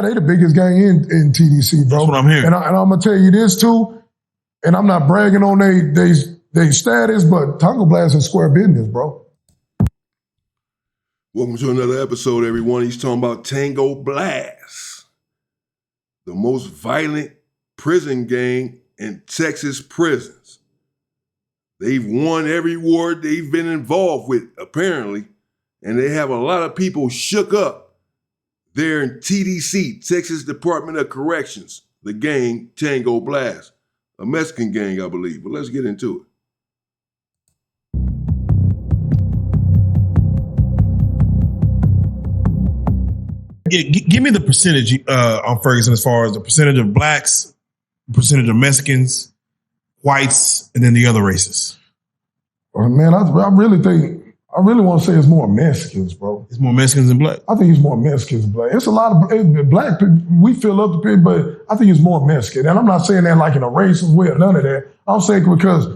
They the biggest gang in TDC, bro. That's what I'm hearing. And I'm going to tell you this, too, and I'm not bragging on they status, but Tango Blast is square business, bro. Welcome to another episode, everyone. He's talking about Tango Blast, the most violent prison gang in Texas prisons. They've won every award they've been involved with, apparently, and they have a lot of people shook up there in TDC, Texas Department of Corrections, the gang Tango Blast, a Mexican gang, I believe. But let's get into it. Give me the percentage on Ferguson as far as the percentage of blacks, percentage of Mexicans, whites, and then the other races. Well, man, I really want to say it's more Mexicans, bro. It's more Mexicans than black? I think it's more Mexicans than black. It's a lot of black people. We fill up the pit, but I think it's more Mexican. And I'm not saying that like in a racist way or none of that. I'm saying because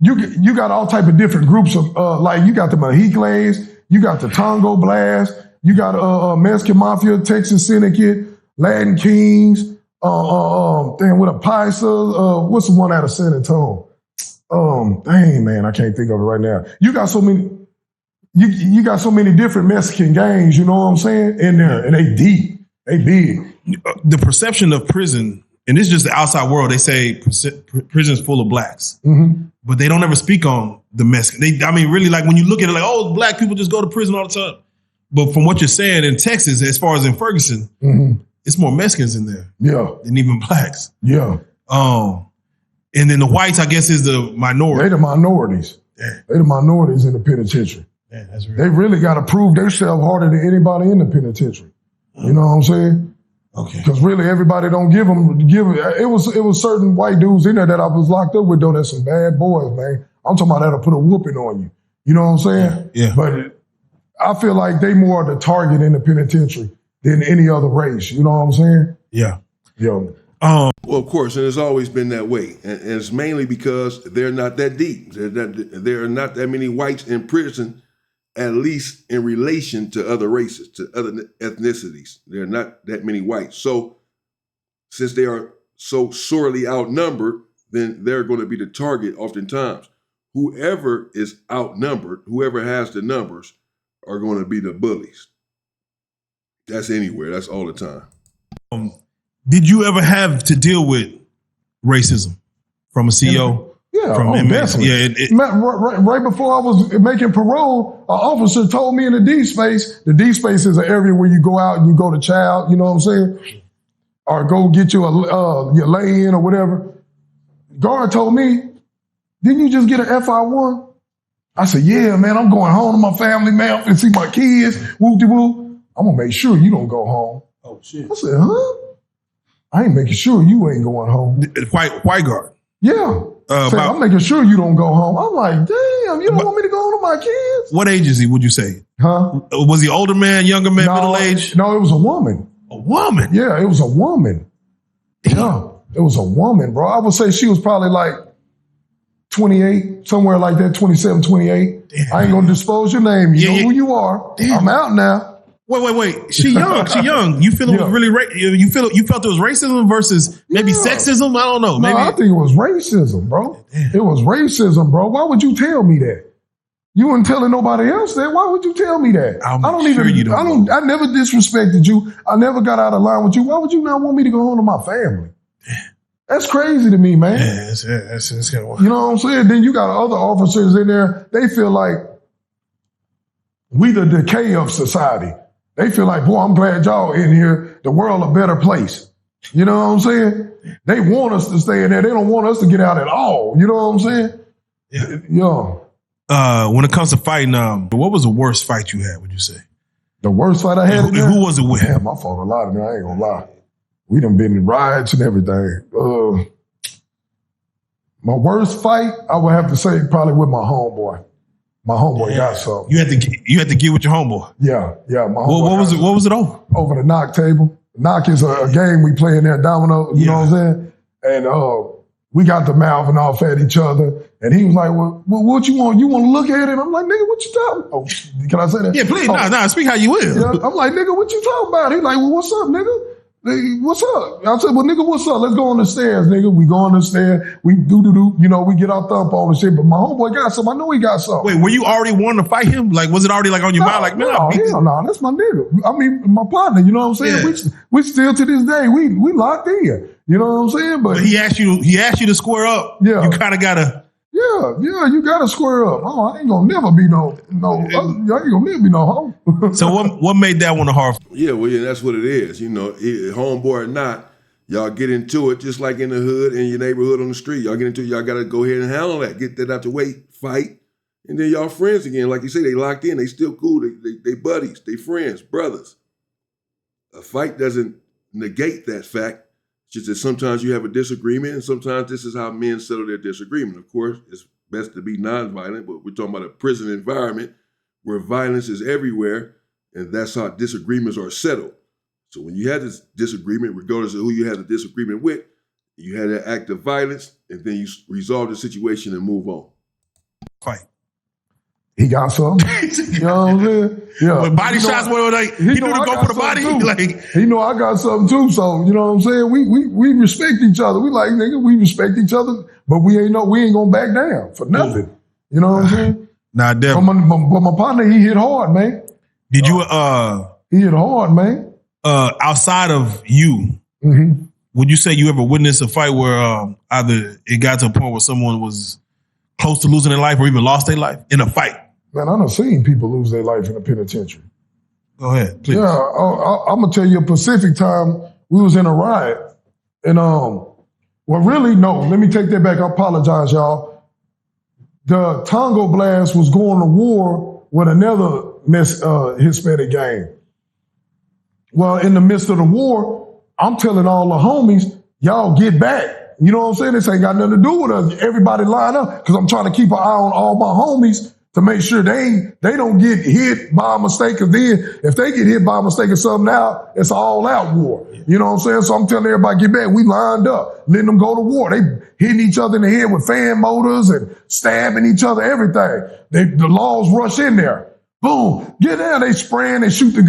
you got all type of different groups of, like you got the Mexicans, you got the Tango Blast, you got Mexican Mafia, Texas Syndicate, Latin Kings, with a Paisa, what's the one out of San Antonio? Dang, man, I can't think of it right now. You got so many. You got so many different Mexican gangs, you know what I'm saying, in there, and they deep, they big. The perception of prison, and this is just the outside world, they say prison's full of blacks, but they don't ever speak on the Mexican. Really, like when you look at it, like, oh, black people just go to prison all the time. But from what you're saying in Texas, as far as in Ferguson, it's more Mexicans in there, than even blacks. Yeah. And then the whites, I guess, is the minority. They the minorities. Yeah. They the minorities in the penitentiary. Yeah, that's real. They really got to prove themselves harder than anybody in the penitentiary. You know what I'm saying? Okay. Because really everybody don't give them. It was certain white dudes in there that I was locked up with, though. That's some bad boys, man. I'm talking about that'll put a whooping on you. You know what I'm saying? Yeah. But I feel like they more the target in the penitentiary than any other race. You know what I'm saying? Yeah. Yo. Well, of course, and it's always been that way. And it's mainly because they're not that deep. There are not that many whites in prison, at least in relation to other races, to other ethnicities. There are not that many whites. So since they are so sorely outnumbered, then they're going to be the target oftentimes. Whoever is outnumbered, whoever has the numbers, are going to be the bullies. That's anywhere. That's all the time. Did you ever have to deal with racism from a CO? Yeah, from definitely. Right before I was making parole, an officer told me in the D space. The D space is an area where you go out and you go to child, you know what I'm saying? Or go get you your lay-in or whatever. Guard told me, didn't you just get an FI1? I said, yeah, man, I'm going home to my family, man, and see my kids, whoop-de-whoop. I'm going to make sure you don't go home. Oh, shit. I said, huh? I ain't making sure you ain't going home. White guard? Yeah. I'm making sure you don't go home. I'm like, damn, you don't want me to go home to my kids? What age is he, would you say? Huh? Was he older man, younger man, middle age? No, it was a woman. A woman? Yeah, it was a woman. Yeah, it was a woman, bro. I would say she was probably like 28, somewhere like that, 27, 28. Damn. I ain't going to disclose your name. You know who you are. Damn. I'm out now. Wait. She young. You feel it was really you felt it was racism versus maybe sexism? I don't know. Maybe. No, I think it was racism, bro. Damn. It was racism, bro. Why would you tell me that? You weren't telling nobody else that. Why would you tell me that? I never disrespected you. I never got out of line with you. Why would you not want me to go home to my family? That's crazy to me, man. Yeah, that's kind of, you know what I'm saying? Then you got other officers in there. They feel like we the decay of society. They feel like, boy, I'm glad y'all in here. The world a better place. You know what I'm saying? They want us to stay in there. They don't want us to get out at all. You know what I'm saying? Yeah. When it comes to fighting, what was the worst fight you had, would you say? The worst fight I had? And who was it with? Damn, I fought a lot of them. I ain't gonna lie. We done been in riots and everything. My worst fight, I would have to say probably with my homeboy. My homeboy got something. You had to get with your homeboy. Yeah. My homeboy what was it over? Over the knock table. Knock is a game we play in there, domino, you know what I'm saying? And we got to mouthing off at each other. And he was like, well, what you want? You want to look at it? I'm like, nigga, what you talking? Oh, can I say that? Yeah, please. Nah, speak how you will. Yeah, I'm like, nigga, what you talking about? He's like, well, what's up, nigga? What's up? I said, well, nigga, what's up? Let's go on the stairs, nigga. We go on the stairs. We do. You know, we get our thump on and shit. But my homeboy got something. I know he got something. Wait, were you already wanting to fight him? Like, was it already like on your mind? Like, man, no, hell no. That's my nigga. I mean, my partner. You know what I'm saying? Yeah. We still to this day we locked in. You know what I'm saying? But he asked you to square up. Yeah. You kind of gotta. Yeah, you gotta square up. Oh, I ain't gonna never be no. I ain't gonna never be no hoe. So what made that one hard? Yeah, well, yeah, that's what it is. You know, homeboy or not, y'all get into it just like in the hood, in your neighborhood, on the street. Y'all get into it, y'all got to go ahead and handle that. Get that out the way, fight, and then y'all friends again. Like you say, they locked in. They still cool. They buddies. They friends, brothers. A fight doesn't negate that fact. It's just that sometimes you have a disagreement, and sometimes this is how men settle their disagreement. Of course, it's best to be nonviolent, but we're talking about a prison environment where violence is everywhere, and that's how disagreements are settled. So when you had this disagreement, regardless of who you had the disagreement with, you had an act of violence, and then you resolve the situation and move on. Fight. He got something. You know what I'm saying? Yeah. When body shots were like, he knew to go for the body. Like, he know I got something too. So, you know what I'm saying? We respect each other. We like, nigga, we respect each other, but we ain't gonna back down for nothing. You know what I'm saying? Nah, definitely. But my partner, he hit hard, man. Did you he hit hard, man. Outside of you, would you say you ever witnessed a fight where either it got to a point where someone was close to losing their life or even lost their life in a fight? Man, I done seen people lose their life in the penitentiary. Go ahead, please. Yeah, I'm gonna tell you a Pacific time. We was in a riot, and well, really, no. Let me take that back. I apologize, y'all. The Tango Blast was going to war with another Hispanic gang. Well, in the midst of the war, I'm telling all the homies, y'all get back. You know what I'm saying? This ain't got nothing to do with us. Everybody line up, because I'm trying to keep an eye on all my homies to make sure they don't get hit by a mistake. Because then if they get hit by a mistake or something now, it's an all-out war. You know what I'm saying? So I'm telling everybody, get back. We lined up, letting them go to war. They hitting each other in the head with fan motors and stabbing each other, everything. The laws rush in there. Boom, get down. They spraying, they shoot the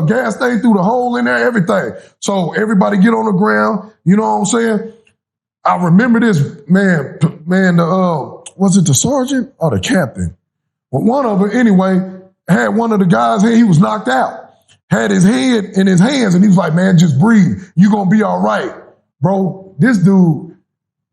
gas thing through the hole in there, everything. So everybody get on the ground. You know what I'm saying? I remember this, man, was it the sergeant or the captain? Well, one of them, anyway, had one of the guys here, he was knocked out, had his head in his hands, and he was like, man, just breathe. You gonna be all right. Bro, this dude,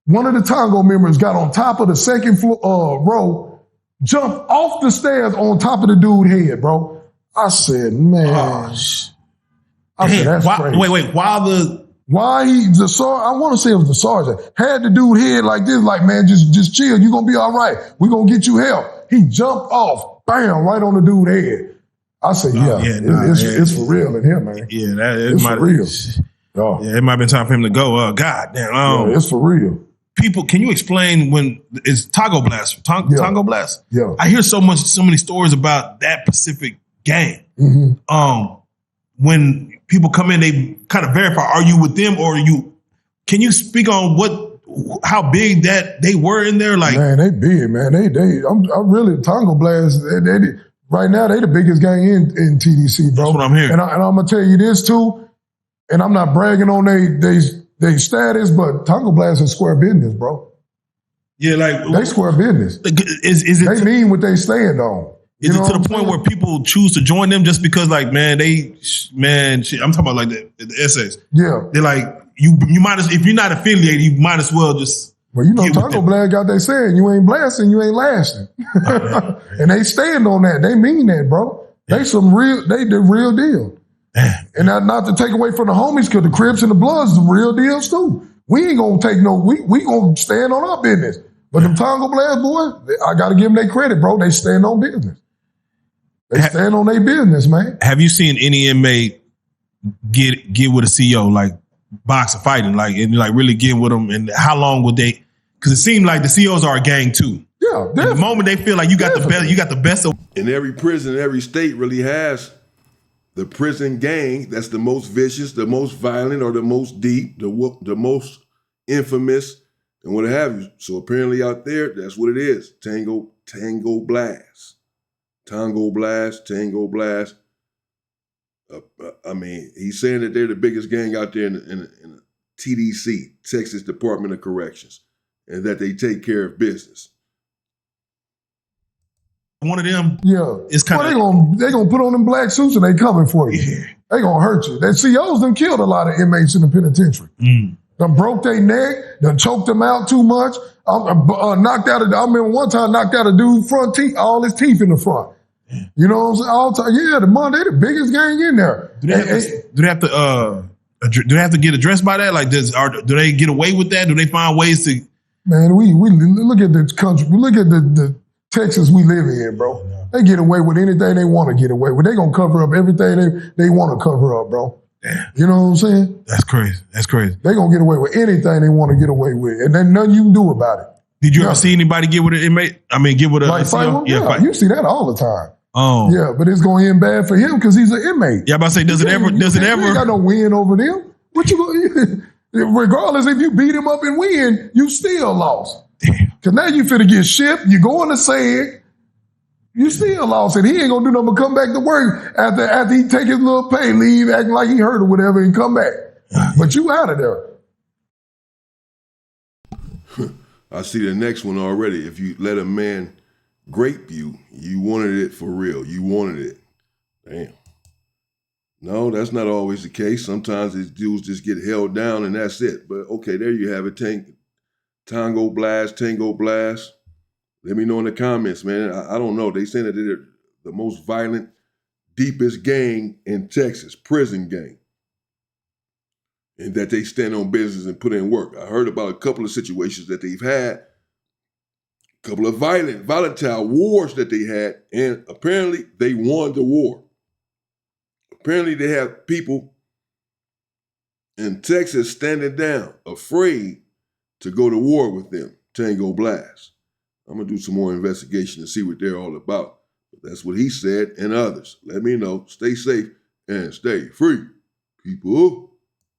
one of the Tango members got on top of the second floor row, jumped off the stairs on top of the dude's head, bro. I said, man. I said, that's crazy. Wait, Why I want to say it was the sergeant, had the dude head like this, like, man, just chill. You're going to be all right. We're going to get you help. He jumped off, bam, right on the dude's head. I said, it's for real in here, man. Yeah, it's for real. Yeah, it might have been time for him to go. God damn. It's for real. People, can you explain when it's Tango Blast? Tango Blast? Yeah. I hear so many stories about that Pacific gang. When people come in, they kind of verify, are you with them or are you? Can you speak on how big that they were in there? Like, man, they big, man. I'm really Tango Blast. They right now they the biggest gang in TDC, bro. That's what I'm hearing. And I'm gonna tell you this too, and I'm not bragging on they status, but Tango Blast is square business, bro. Yeah, like they square business. Is it? They mean what they stand on. Is it to the point where people choose to join them just because, like, I'm talking about like the essays. Yeah, they're like you might as, if you're not affiliated, you might as well just. Well, you know, Tango Blast got they saying, you ain't blasting, you ain't lasting, and they stand on that. They mean that, bro. Yeah. They the real deal. And not to take away from the homies, because the Crips and the Bloods the real deals too. We ain't gonna take we gonna stand on our business. But them Tango Blast boys, I gotta give them their credit, bro. They stand on business. They stand on their business, man. Have you seen any inmate get with a CEO, like box or fighting, like, and like really get with them? And how long would they? Because it seemed like the CEOs are a gang too. Yeah, and the moment they feel like you got the best of. And every prison, every state really has the prison gang that's the most vicious, the most violent, or the most deep, the most infamous, and what have you. So apparently out there, that's what it is. Tango Blast. Tango Blast. I mean, he's saying that they're the biggest gang out there in the TDC, Texas Department of Corrections, and that they take care of business. One of them, it's kind of they gonna put on them black suits and they coming for you. Yeah. They gonna hurt you. The COs done killed a lot of inmates in the penitentiary. Done broke their neck, done choked them out too much. Knocked out. I remember one time knocked out a dude front teeth, all his teeth in the front. You know what I'm saying? All time, they the biggest gang in there. Do they have to get addressed by that? Like, do they get away with that? Do they find ways to? Man, we look at the country. We look at the Texas we live in, bro. They get away with anything they want to get away with. They gonna cover up everything they want to cover up, bro. Damn. You know what I'm saying? That's crazy. They gonna get away with anything they want to get away with, and then nothing you can do about it. Did you ever see anybody get with an inmate? I mean, get with a fight with? Yeah, you see that all the time. Oh, yeah, but it's gonna end bad for him because he's an inmate. Yeah, I'm about to say, does it ever? You ain't got no win over them. What you gonna? Regardless, if you beat him up and win, you still lost. Damn. Because now you finna get shipped. You go on the sand. You still lost, and he ain't gonna do nothing but come back to work after he take his little pay, leave, acting like he hurt or whatever, and come back. But you out of there. I see the next one already. If you let a man grape you, you wanted it for real. You wanted it. Damn. No, that's not always the case. Sometimes these dudes just get held down and that's it. But okay, there you have it. Tango Blast. Let me know in the comments, man. I don't know. They saying that they're the most violent, deepest gang in Texas, prison gang. And that they stand on business and put in work. I heard about a couple of situations that they've had, a couple of volatile wars that they had, and apparently they won the war. Apparently they have people in Texas standing down, afraid to go to war with them, Tango Blast. I'm going to do some more investigation to see what they're all about. But that's what he said and others. Let me know. Stay safe and stay free, people.